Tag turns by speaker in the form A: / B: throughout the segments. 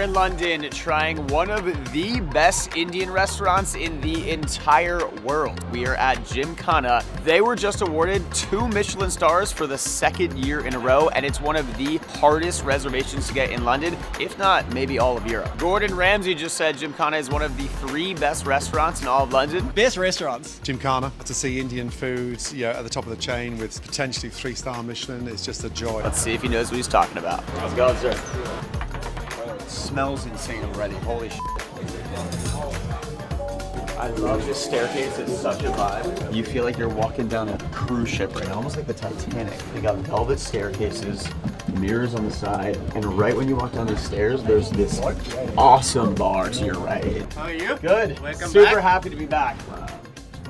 A: in London trying one of the best Indian restaurants in the entire world. We are at Gymkhana. They were just awarded 2 Michelin stars for the 2nd year in a row, and it's one of the hardest reservations to get in London, if not maybe all of Europe. Gordon Ramsay just said Gymkhana is one of the 3 best restaurants in all of London.
B: Best restaurants.
C: Gymkhana, to see Indian food at the top of the chain with potentially 3-star Michelin is just a joy.
A: Let's see if he knows what he's talking about. Let's go, sir. It smells insane already. Holy shit. I love this staircase. It's such a vibe. You feel like you're walking down a cruise ship right now, almost like the Titanic. They got velvet staircases, mirrors on the side, and right when you walk down the stairs, there's this awesome bar to your right.
B: How are you?
A: Good.
B: Welcome
A: Super
B: back.
A: happy to be back.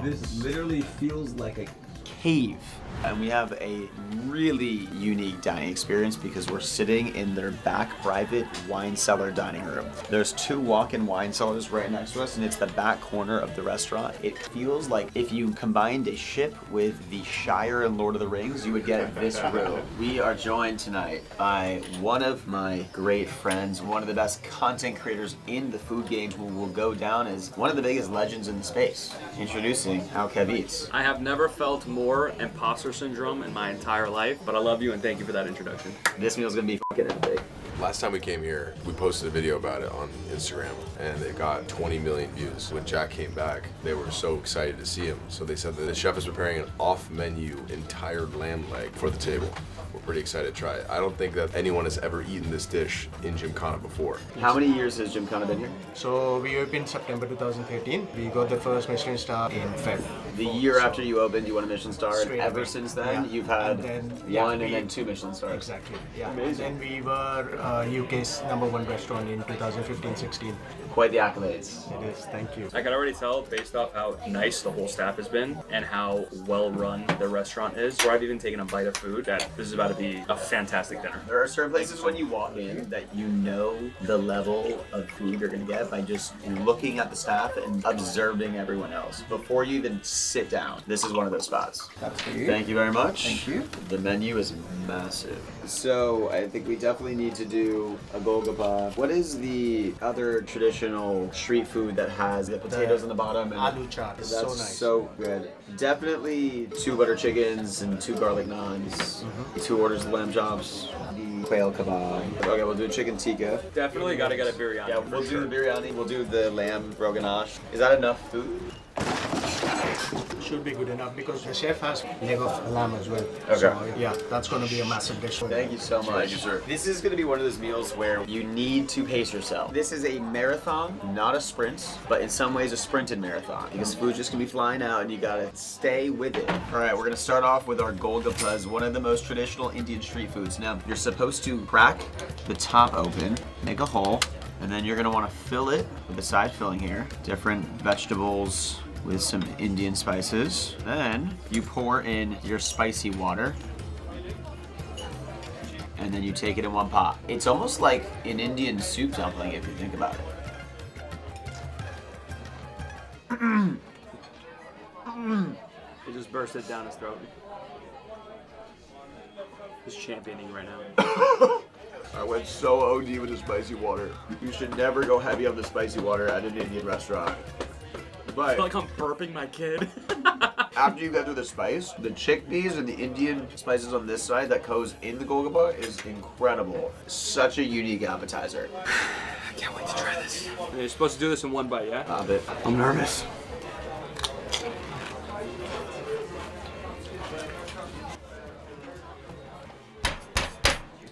D: This literally feels like a
A: Cave. And we have a really unique dining experience because we're sitting in their back private wine cellar dining room. There's 2 walk-in wine cellars right next to us, and it's the back corner of the restaurant. It feels like if you combined a ship with the Shire and Lord of the Rings, you would get this room. We are joined tonight by one of my great friends, one of the best content creators in the food game, who will go down as one of the biggest legends in the space. Introducing How Kev Eats.
E: I have never felt more imposter syndrome in my entire life, but I love you and thank you for that introduction.
A: This meal's gonna be fucking epic.
F: Last time we came here, we posted a video about it on Instagram, and it got 20 million views. When Jack came back, they were so excited to see him. So they said that the chef is preparing an off-menu entire lamb leg for the table. We're pretty excited to try it. I don't think that anyone has ever eaten this dish in Gymkhana before.
A: How many years has Gymkhana been here?
B: So we opened September 2013. We got the first Michelin star in Feb.
A: The year after you opened, you won a Michelin star, and
B: Straight
A: ever
B: away.
A: since then,
B: Yeah.
A: you've had
B: And then,
A: one and then 2 Michelin stars.
B: Exactly. Yeah.
A: Amazing.
B: And then we were UK's #1 restaurant in 2015-16.
A: Quite the accolades.
B: It is. Thank you.
E: I can already tell based off how nice the whole staff has been and how well run the restaurant is, where I've even taken a bite of food, that this is about to be a fantastic dinner.
A: There are certain places when you walk in that you know the level of food you're gonna get by just looking at the staff and observing everyone else before you even sit down. This is one of those spots.
B: That's for you.
A: Thank you very much.
B: Thank you.
A: The menu is massive. So I think we definitely need to do a golgappa. What is the other traditional street food that has the potatoes on the bottom? And
B: Aloo chaat is so
A: that's
B: nice.
A: so good. Definitely 2 butter chickens and 2 garlic naans. 2 orders of lamb chops. The quail kebab. Okay, we'll do chicken tikka.
E: Definitely got to get a biryani.
A: Yeah, we'll do the biryani. We'll do the lamb roganash. Is that enough food?
B: Should be good enough because the chef has leg of lamb as well.
A: Okay.
B: So, yeah, that's going to be a massive dish.
A: Thank you so much. Thank you, sir. This is going to be one of those meals where you need to pace yourself. This is a marathon, not a sprint, but in some ways a sprinted marathon because food's just going to be flying out and you got to stay with it. All right, we're going to start off with our golgappas, one of the most traditional Indian street foods. Now, you're supposed to crack the top open, make a hole, and then you're going to want to fill it with the side filling here. Different vegetables with some Indian spices. Then you pour in your spicy water, and then you take it in one pot. It's almost like an Indian soup dumpling if you think about it.
E: It just bursted down his throat. He's championing right now.
A: I went so OD with the spicy water. You should never go heavy on the spicy water at an Indian restaurant.
E: I
A: But
E: feel like I'm burping my kid.
A: after you get through the spice, the chickpeas and the Indian spices on this side that goes in the golgappa is incredible. Such a unique appetizer. I can't wait to try this.
E: You're supposed to do this in one bite, yeah?
A: Love it. I'm nervous.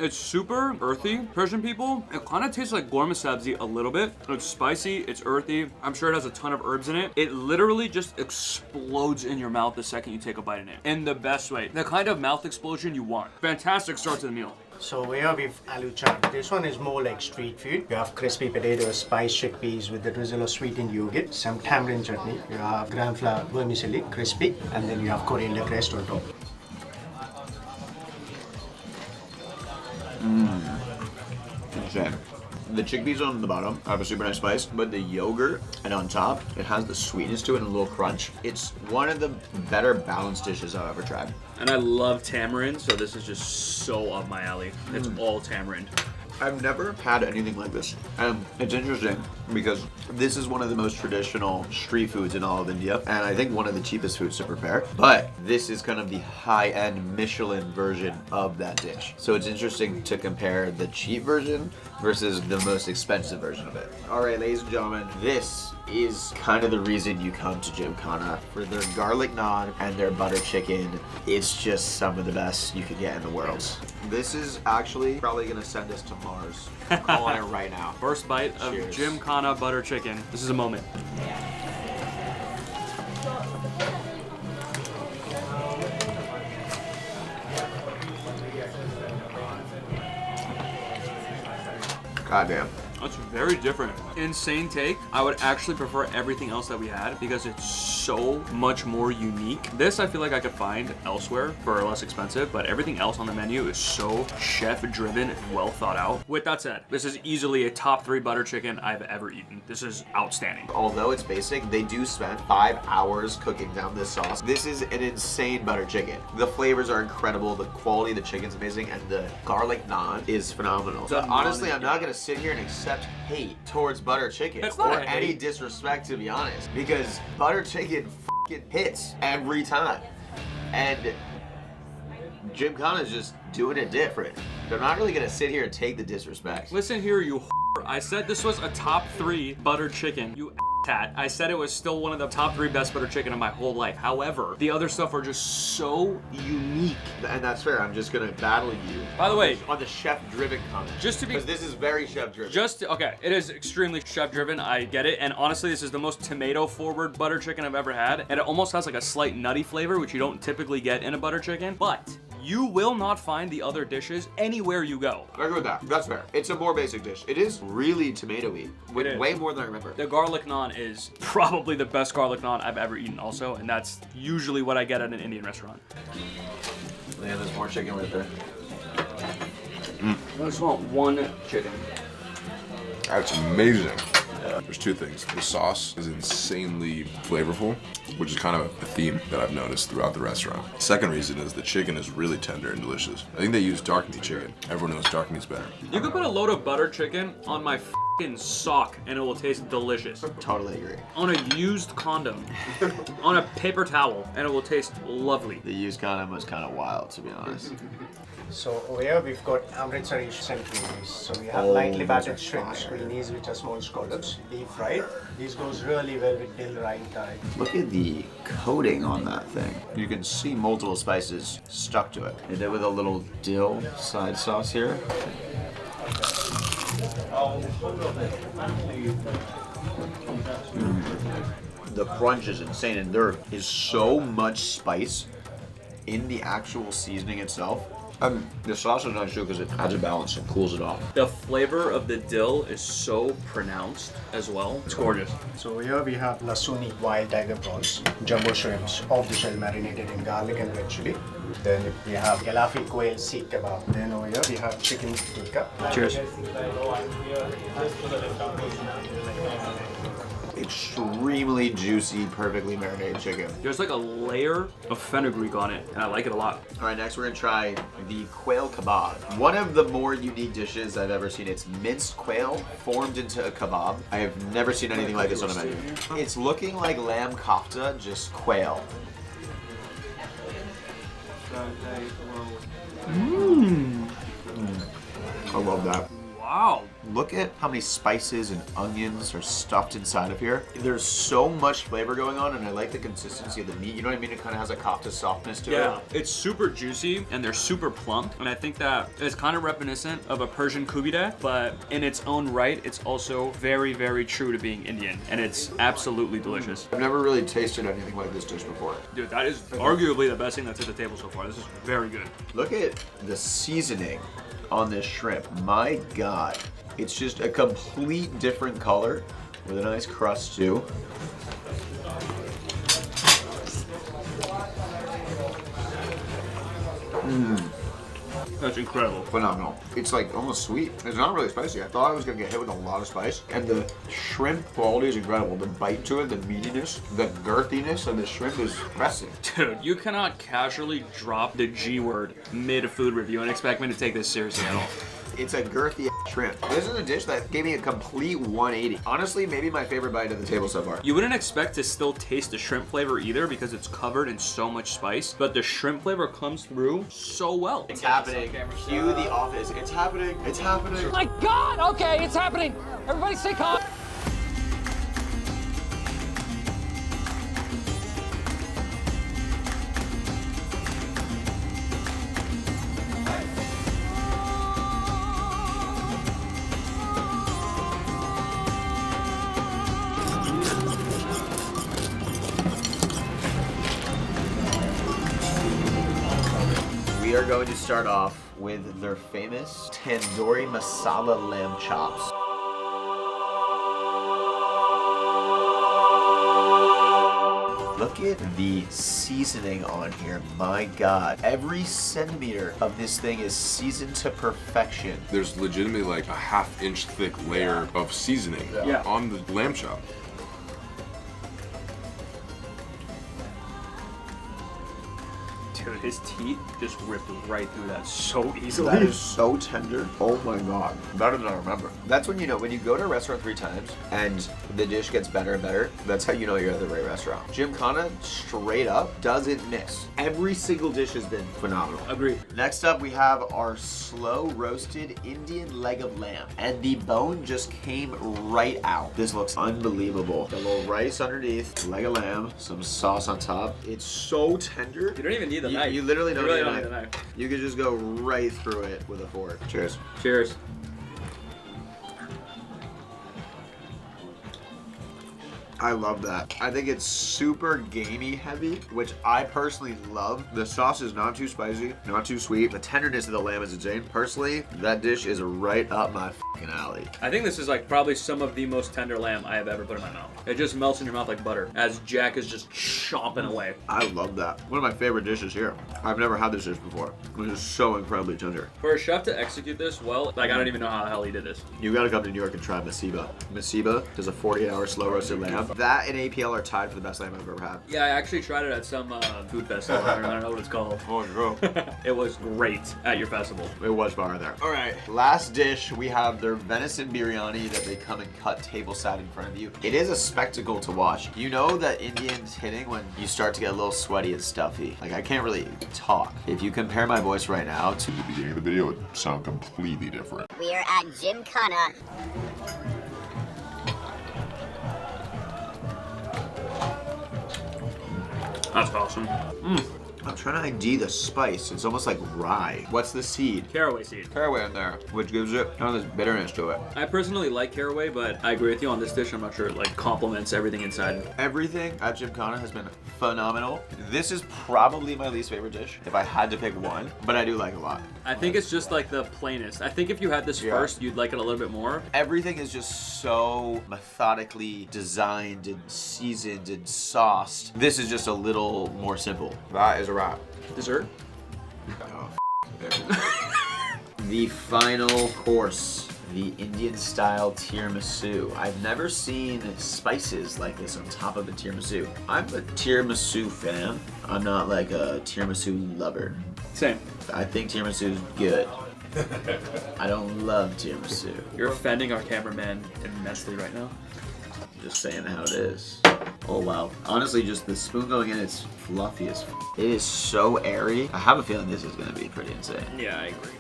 E: It's super earthy. Persian people, it kind of tastes like gourmet sabzi a little bit. It's spicy, it's earthy. I'm sure it has a ton of herbs in it. It literally just explodes in your mouth the second you take a bite in it. In the best way. The kind of mouth explosion you want. Fantastic start to the meal.
B: So we have aloo chaat. This one is more like street food. You have crispy potatoes, spiced chickpeas with the drizzle of sweetened yogurt, some tamarind chutney. You have gram flour vermicelli, crispy, and then you have coriander crest on top.
A: Insane. The chickpeas on the bottom have a super nice spice, but the yogurt and on top, it has the sweetness to it and a little crunch. It's one of the better balanced dishes I've ever tried.
E: And I love tamarind, so this is just so up my alley. It's all tamarind.
A: I've never had anything like this. And it's interesting because this is one of the most traditional street foods in all of India, and I think one of the cheapest foods to prepare. But this is kind of the high-end Michelin version of that dish. So it's interesting to compare the cheap version versus the most expensive version of it. All right, ladies and gentlemen, this is kind of the reason you come to Gymkhana, for their garlic naan and their butter chicken. It's just some of the best you could get in the world. This is actually probably gonna send us to Mars. I'm calling it right now.
E: First bite of
A: Cheers.
E: Gymkhana butter chicken. This is a moment.
A: God damn.
E: That's very different. Insane take. I would actually prefer everything else that we had because it's so much more unique. This I feel like I could find elsewhere for less expensive, but everything else on the menu is so chef driven and well thought out. With that said, this is easily a top 3 butter chicken I've ever eaten. This is outstanding.
A: Although it's basic, they do spend 5 hours cooking down this sauce. This is an insane butter chicken. The flavors are incredible, the quality of the chicken's amazing, and the garlic naan is phenomenal. So honestly, I'm not gonna sit here and accept hate towards butter chicken
E: It's not
A: or
E: a
A: any
E: hate.
A: disrespect, to be honest, because butter chicken f***ing hits every time, and Gymkhana is just doing it different. They're not really gonna sit here and take the disrespect.
E: Listen here, you whore. I said this was a top 3 butter chicken. You tat. I said it was still one of the top 3 best butter chicken of my whole life. However, the other stuff are just so unique.
A: And that's fair. I'm just gonna battle you.
E: By the way,
A: on the chef-driven comment.
E: just to be
A: because this is very chef-driven.
E: okay, it is extremely chef driven, I get it, and honestly this is the most tomato forward butter chicken I've ever had, and it almost has like a slight nutty flavor, which you don't typically get in a butter chicken, but you will not find the other dishes anywhere you go.
A: I agree with that. That's fair. It's a more basic dish. It is really tomatoey,
E: It is.
A: way more than I remember.
E: The garlic naan is probably the best garlic naan I've ever eaten also, and that's usually what I get at an Indian restaurant.
A: Yeah, there's more chicken right there.
E: I just want one chicken.
F: That's amazing. There's 2 things. The sauce is insanely flavorful, which is kind of a theme that I've noticed throughout the restaurant. Second reason is the chicken is really tender and delicious. I think they use dark meat chicken. Everyone knows dark meat's better.
E: You could put a load of butter chicken on my f***ing sock and it will taste delicious.
A: Totally agree.
E: On a used condom, on a paper towel, and it will taste lovely.
A: The used condom was kind of wild, to be honest.
B: So over here we've got Amritsari centuries. So we have
A: Oh,
B: lightly
A: those
B: battered
A: are
B: shrimp
A: fire.
B: screenies, which are small scallops, deep fried. These goes really well with dill rind Thai.
A: Look at the coating on that thing. You can see multiple spices stuck to it. And then with a little dill side sauce here. The crunch is insane, and there is so much spice in the actual seasoning itself. The sauce is nice too because it adds a balance and cools it off.
E: The flavor of the dill is so pronounced as well. It's gorgeous.
B: So over here we have Lasuni wild tiger prawns, jumbo shrimps, off the shell marinated in garlic and red chili. Then we have Galafi quail seek kebab. Then over here we have chicken tikka.
E: Cheers.
A: Extremely juicy, perfectly marinated chicken.
E: There's like a layer of fenugreek on it, and I like it a lot.
A: All right, next we're gonna try the quail kebab. One of the more unique dishes I've ever seen. It's minced quail formed into a kebab. I have never seen anything like this on a menu. It's looking like lamb kofta, just quail. I love that.
E: Wow.
A: Look at how many spices and onions are stuffed inside of here. There's so much flavor going on, and I like the consistency of the meat. You know what I mean? It kind of has a kofta softness to
E: Yeah,
A: it.
E: it's super juicy and they're super plump, and I think that it's kind of reminiscent of a Persian kubide, but in its own right, it's also very, very true to being Indian, and it's absolutely delicious.
A: I've never really tasted anything like this dish before.
E: Dude, that is arguably the best thing that's at the table so far. This is very good.
A: Look at the seasoning on this shrimp. My God. It's just a complete different color with a nice crust too.
E: That's incredible.
A: Phenomenal. It's like almost sweet. It's not really spicy. I thought I was gonna get hit with a lot of spice. And the shrimp quality is incredible. The bite to it, the meatiness, the girthiness of the shrimp is impressive.
E: Dude, you cannot casually drop the G word mid-food review and expect me to take this seriously at all.
A: It's a girthy shrimp. This is a dish that gave me a complete 180. Honestly, maybe my favorite bite of the table so far.
E: You wouldn't expect to still taste the shrimp flavor either because it's covered in so much spice, but the shrimp flavor comes through so well.
A: It's happening. Cue The Office. It's happening. It's happening.
G: My God! Okay, it's happening. Everybody stay calm.
A: We are going to start off with their famous tandoori masala lamb chops. Look at the seasoning on here. My God. Every centimeter of this thing is seasoned to perfection.
F: There's legitimately like a half-inch thick layer of seasoning on the lamb chop.
E: Dude, his teeth just ripped right through that so easily.
A: That is so tender. Oh my God. Better than I remember. That's when you know, when you go to a restaurant 3 times and the dish gets better and better, that's how you know you're at the right restaurant. Gymkhana, straight up, doesn't miss. Every single dish has been phenomenal.
E: Agreed.
A: Next up, we have our slow roasted Indian leg of lamb. And the bone just came right out. This looks unbelievable. The little rice underneath, leg of lamb, some sauce on top. It's so tender.
E: You don't even need the knife.
A: You literally don't need
E: need
A: a knife. You could just go right through it with a fork. Cheers.
E: Cheers.
A: I love that. I think it's super gamey heavy, which I personally love. The sauce is not too spicy, not too sweet. The tenderness of the lamb is insane. Personally, that dish is right up my fucking alley.
E: I think this is like probably some of the most tender lamb I have ever put in my mouth. It just melts in your mouth like butter as Jack is just chomping away.
A: I love that. One of my favorite dishes here. I've never had this dish before. It is so incredibly tender.
E: For a chef to execute this well, like I don't even know how the hell he did this.
A: You gotta come to New York and try Masiba. Masiba does a 48-hour slow roasted lamb. That and APL are tied for the best lamb I've ever had.
E: Yeah, I actually tried it at some food festival. I don't know what it's called.
A: Oh, bro.
E: It was great at your festival.
A: It was fire there. All right, last dish, we have their venison biryani that they come and cut tableside in front of you. It is a spectacle to watch. You know that Indian's hitting when you start to get a little sweaty and stuffy. Like, I can't really talk. If you compare my voice right now to
H: the beginning of the video, it would sound completely different.
I: We are at Gymkhana.
E: That's awesome.
A: I'm trying to ID the spice. It's almost like rye. What's the seed?
E: Caraway seed.
A: Caraway in there, which gives it kind of this bitterness to it.
E: I personally like caraway, but I agree with you on this dish. I'm not sure it like complements everything inside.
A: Everything at Gymkhana has been phenomenal. This is probably my least favorite dish if I had to pick one, but I do like it a lot.
E: I think it's just like the plainest. I think if you had this first, you'd like it a little bit more.
A: Everything is just so methodically designed and seasoned and sauced. This is just a little more simple. That is a wrap.
E: Dessert?
A: Oh, the final course, the Indian style tiramisu. I've never seen spices like this on top of a tiramisu. I'm a tiramisu fan. I'm not like a tiramisu lover.
E: Same.
A: I think tiramisu is good. I don't love tiramisu.
E: You're offending our cameraman immensely right now.
A: Just saying how it is. Oh wow. Honestly, just the spoon going in, it's fluffy as f. It is so airy. I have a feeling this is gonna be pretty insane.
E: Yeah, I agree.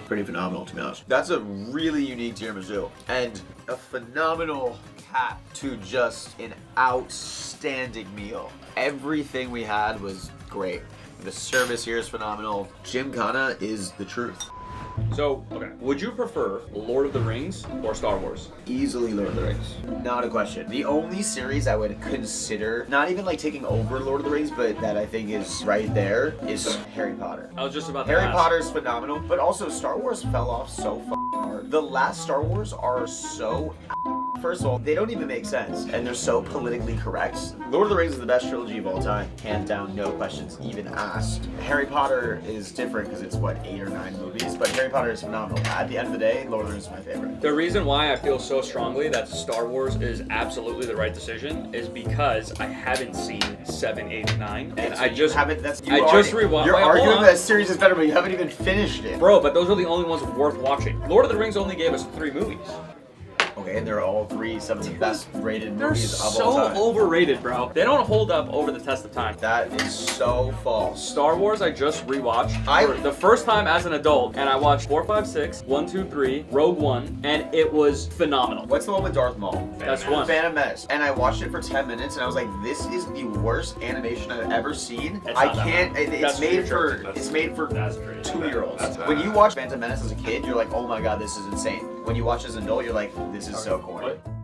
A: Pretty phenomenal, to be honest. That's a really unique tiramisu and a phenomenal cap to just an outstanding meal. Everything we had was great. The service here is phenomenal. Gymkhana is the truth.
E: So, okay, would you prefer Lord of the Rings or Star Wars?
A: Easily Lord of the Rings. Not a question. The only series I would consider, not even like taking over Lord of the Rings, but that I think is right there, is Harry Potter.
E: I was just about to
A: Harry
E: ask.
A: Potter's phenomenal, but also Star Wars fell off so hard. The last Star Wars are so first of all, they don't even make sense, and they're so politically correct. Lord of the Rings is the best trilogy of all time, hands down, no questions even asked. Harry Potter is different because it's what, 8 or 9 movies, but Harry Potter is phenomenal. At the end of the day, Lord of the Rings is my favorite.
E: The reason why I feel so strongly that Star Wars is absolutely the right decision is because I haven't seen 7, 8, and 9, and
A: So
E: I
A: you
E: just
A: haven't. That's
E: I just rewatched.
A: You're
E: Wait, hold
A: arguing
E: on.
A: that series is better, but you haven't even finished it.
E: Bro, but those are the only ones worth watching. Lord of the Rings only gave us 3 movies.
A: Okay, and they're all 3 some of the best rated
E: They're
A: movies of all
E: so
A: time.
E: overrated, bro. They don't hold up over the test of time.
A: That is so false.
E: Star Wars, I just rewatched
A: I-
E: for the first time as an adult, and I watched 4, 5, 6, 1, 2, 3, Rogue One, and it was phenomenal.
A: What's the one with Darth Maul?
E: That's one.
A: Phantom Menace. And I watched it for 10 minutes, and I was like, this is the worst animation I've ever seen.
E: It's
A: I
E: not that
A: can't.
E: bad.
A: It's
E: That's
A: made
E: true.
A: for. It's made for
E: That's true.
A: 2-year-olds.
F: That's
A: When
F: bad.
A: you watch Phantom Menace as a kid, you're like, oh my god, this is insane. When you watch as an adult, you're like, this is so corny.
E: What?